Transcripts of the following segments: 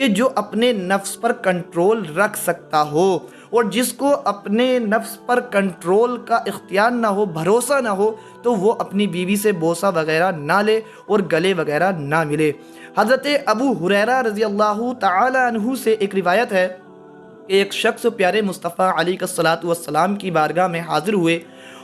کہ جو اپنے نفس پر کنٹرول رکھ سکتا ہو، اور جس کو اپنے نفس پر کنٹرول کا اختیار نہ ہو، بھروسہ نہ ہو، تو وہ اپنی بیوی سے بوسہ وغیرہ نہ لے اور گلے وغیرہ نہ ملے۔ حضرت ابو ہریرہ رضی اللہ تعالی عنہ سے ایک روایت ہے کہ ایک شخص پیارے مصطفیٰ علیہ الصلوۃ والسلام کی بارگاہ میں حاضر ہوئے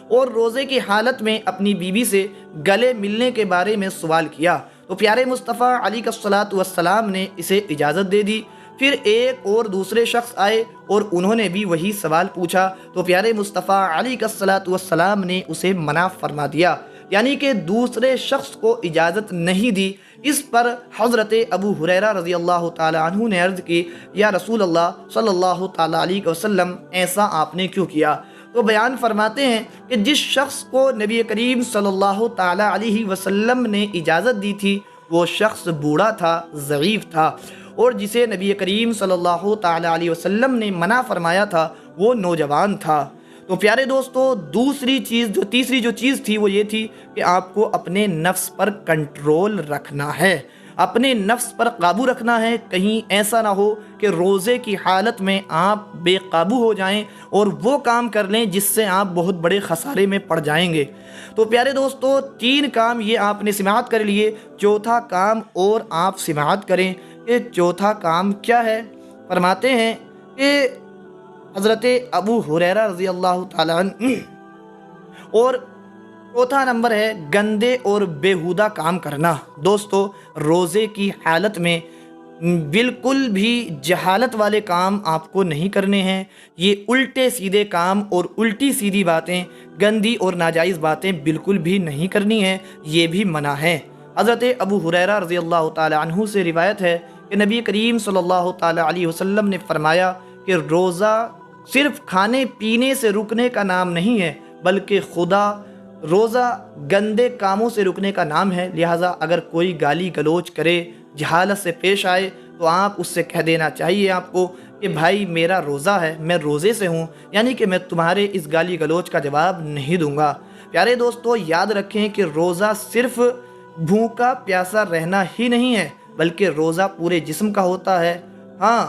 اور روزے کی حالت میں اپنی بیوی سے گلے ملنے کے بارے میں سوال کیا، تو پیارے مصطفیٰ علیہ الصلوۃ والسلام نے اسے اجازت دے دی۔ پھر ایک اور دوسرے شخص آئے اور انہوں نے بھی وہی سوال پوچھا، تو پیارے مصطفیٰ علیہ الصلوۃ والسلام نے اسے منع فرما دیا، یعنی کہ دوسرے شخص کو اجازت نہیں دی۔ اس پر حضرت ابو ہریرہ رضی اللہ تعالی عنہ نے عرض کی، یا رسول اللہ صلی اللہ تعالی علیہ وسلم، ایسا آپ نے کیوں کیا؟ تو بیان فرماتے ہیں کہ جس شخص کو نبی کریم صلی اللہ تعالی علیہ وسلم نے اجازت دی تھی وہ شخص بوڑھا تھا، ضعیف تھا، اور جسے نبی کریم صلی اللہ تعالی علیہ وسلم نے منع فرمایا تھا وہ نوجوان تھا۔ تو پیارے دوستو، تیسری جو چیز تھی وہ یہ تھی کہ آپ کو اپنے نفس پر کنٹرول رکھنا ہے، اپنے نفس پر قابو رکھنا ہے۔ کہیں ایسا نہ ہو کہ روزے کی حالت میں آپ بے قابو ہو جائیں اور وہ کام کر لیں جس سے آپ بہت بڑے خسارے میں پڑ جائیں گے۔ تو پیارے دوستو، 3 کام یہ آپ نے سماعت کر لیے، چوتھا کام اور آپ سماعت کریں۔ کہ چوتھا کام کیا ہے؟ فرماتے ہیں کہ حضرت ابو ہریرہ رضی اللہ تعالیٰ عنہ، اور چوتھا نمبر ہے گندے اور بیہودہ کام کرنا۔ دوستو، روزے کی حالت میں بالکل بھی جہالت والے کام آپ کو نہیں کرنے ہیں۔ یہ الٹے سیدھے کام اور الٹی سیدھی باتیں، گندی اور ناجائز باتیں بالکل بھی نہیں کرنی ہیں، یہ بھی منع ہے۔ حضرت ابو ہریرہ رضی اللہ تعالی عنہ سے روایت ہے کہ نبی کریم صلی اللہ تعالی علیہ وسلم نے فرمایا کہ روزہ صرف کھانے پینے سے رکنے کا نام نہیں ہے، بلکہ روزہ گندے کاموں سے رکنے کا نام ہے۔ لہٰذا اگر کوئی گالی گلوچ کرے، جہالت سے پیش آئے، تو آپ اس سے کہہ دینا چاہیے آپ کو کہ بھائی میرا روزہ ہے، میں روزے سے ہوں، یعنی کہ میں تمہارے اس گالی گلوچ کا جواب نہیں دوں گا۔ پیارے دوستو، یاد رکھیں کہ روزہ صرف بھوکا پیاسا رہنا ہی نہیں ہے، بلکہ روزہ پورے جسم کا ہوتا ہے۔ ہاں،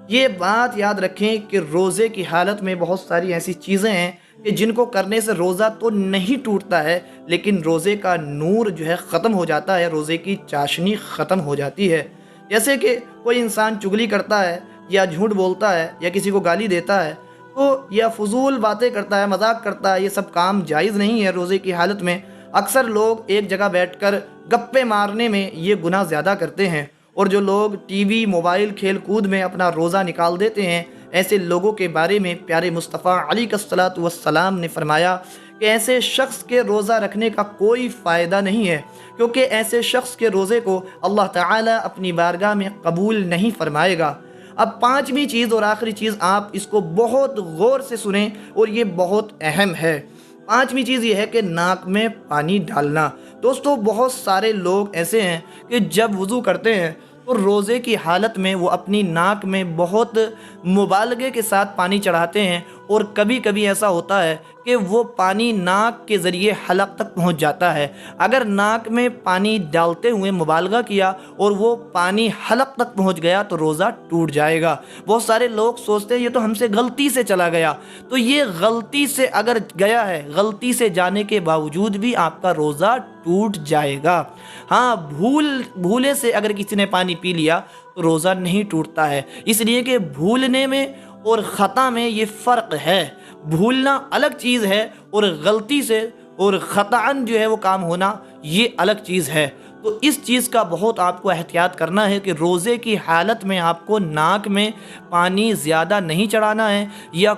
یہ بات یاد رکھیں کہ روزے کی حالت میں بہت ساری ایسی چیزیں ہیں کہ جن کو کرنے سے روزہ تو نہیں ٹوٹتا ہے، لیکن روزے کا نور جو ہے ختم ہو جاتا ہے، روزے کی چاشنی ختم ہو جاتی ہے۔ جیسے کہ کوئی انسان چگلی کرتا ہے یا جھوٹ بولتا ہے یا کسی کو گالی دیتا ہے، تو یا فضول باتیں کرتا ہے، مذاق کرتا ہے، یہ سب کام جائز نہیں ہے روزے کی حالت میں۔ اکثر لوگ ایک جگہ بیٹھ کر گپے مارنے میں یہ گناہ زیادہ کرتے ہیں، اور جو لوگ ٹی وی، موبائل، کھیل کود میں اپنا روزہ نکال دیتے ہیں، ایسے لوگوں کے بارے میں پیارے مصطفیٰ علیہ الصلوۃ والسلام نے فرمایا کہ ایسے شخص کے روزہ رکھنے کا کوئی فائدہ نہیں ہے، کیونکہ ایسے شخص کے روزے کو اللہ تعالیٰ اپنی بارگاہ میں قبول نہیں فرمائے گا۔ اب 5ویں چیز اور آخری چیز، آپ اس کو بہت غور سے سنیں اور یہ بہت اہم ہے۔ 5ویں چیز یہ ہے کہ ناک میں پانی ڈالنا۔ دوستو، بہت سارے لوگ ایسے ہیں کہ جب وضو کرتے ہیں تو روزے کی حالت میں وہ اپنی ناک میں بہت مبالغے کے ساتھ پانی چڑھاتے ہیں، اور کبھی کبھی ایسا ہوتا ہے کہ وہ پانی ناک کے ذریعے حلق تک پہنچ جاتا ہے۔ اگر ناک میں پانی ڈالتے ہوئے مبالغہ کیا اور وہ پانی حلق تک پہنچ گیا تو روزہ ٹوٹ جائے گا۔ بہت سارے لوگ سوچتے ہیں یہ تو ہم سے غلطی سے چلا گیا، تو یہ غلطی سے اگر گیا ہے، غلطی سے جانے کے باوجود بھی آپ کا روزہ ٹوٹ جائے گا۔ ہاں، بھولے سے اگر کسی نے پانی پی لیا تو روزہ نہیں ٹوٹتا ہے، اس لیے کہ بھولنے میں اور خطا میں یہ فرق ہے۔ بھولنا الگ چیز ہے اور غلطی سے اور خطاً جو ہے وہ کام ہونا یہ الگ چیز ہے۔ تو اس چیز کا بہت آپ کو احتیاط کرنا ہے کہ روزے کی حالت میں آپ کو ناک میں پانی زیادہ نہیں چڑھانا ہے، یا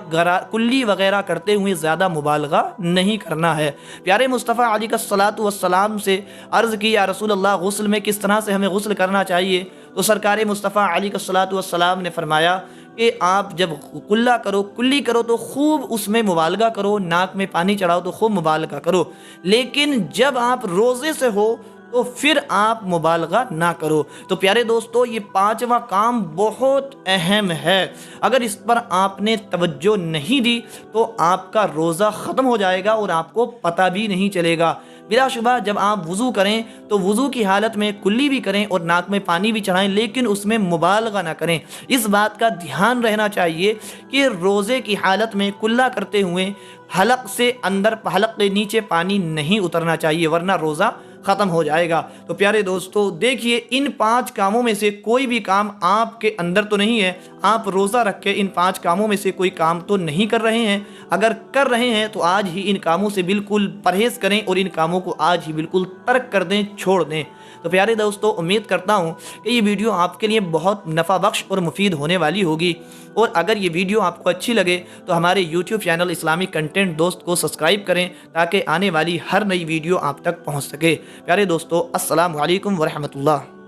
کلی وغیرہ کرتے ہوئے زیادہ مبالغہ نہیں کرنا ہے۔ پیارے مصطفیٰ علیہ الصلوۃ والسلام سے عرض کی، یا رسول اللہ، غسل میں کس طرح سے ہمیں غسل کرنا چاہیے؟ تو سرکار مصطفیٰ علیہ الصلوۃ والسلام نے فرمایا کہ آپ جب کلی کرو تو خوب اس میں مبالغہ کرو، ناک میں پانی چڑھاؤ تو خوب مبالغہ کرو، لیکن جب آپ روزے سے ہو تو پھر آپ مبالغہ نہ کرو۔ تو پیارے دوستو، یہ 5واں کام بہت اہم ہے، اگر اس پر آپ نے توجہ نہیں دی تو آپ کا روزہ ختم ہو جائے گا اور آپ کو پتہ بھی نہیں چلے گا۔ بلا شبہ جب آپ وضو کریں تو وضو کی حالت میں کلی بھی کریں اور ناک میں پانی بھی چڑھائیں، لیکن اس میں مبالغہ نہ کریں۔ اس بات کا دھیان رہنا چاہیے کہ روزے کی حالت میں کلا کرتے ہوئے حلق سے اندر، حلق کے نیچے پانی نہیں اترنا چاہیے، ورنہ روزہ ختم ہو جائے گا۔ تو پیارے دوستو دیکھیے، ان 5 کاموں میں سے کوئی بھی کام آپ کے اندر تو نہیں ہے، آپ روزہ رکھ کے ان 5 کاموں میں سے کوئی کام تو نہیں کر رہے ہیں۔ اگر کر رہے ہیں تو آج ہی ان کاموں سے بالکل پرہیز کریں اور ان کاموں کو آج ہی بالکل ترک کر دیں، چھوڑ دیں۔ تو پیارے دوستو امید کرتا ہوں کہ یہ ویڈیو آپ کے لیے بہت نفع بخش اور مفید ہونے والی ہوگی، اور اگر یہ ویڈیو آپ کو اچھی لگے تو ہمارے یوٹیوب چینل اسلامک کنٹینٹ دوست کو سبسکرائب کریں تاکہ آنے والی ہر نئی ویڈیو آپ تک پہنچ سکے۔ پیارے دوستو السلام علیکم ورحمۃ اللہ۔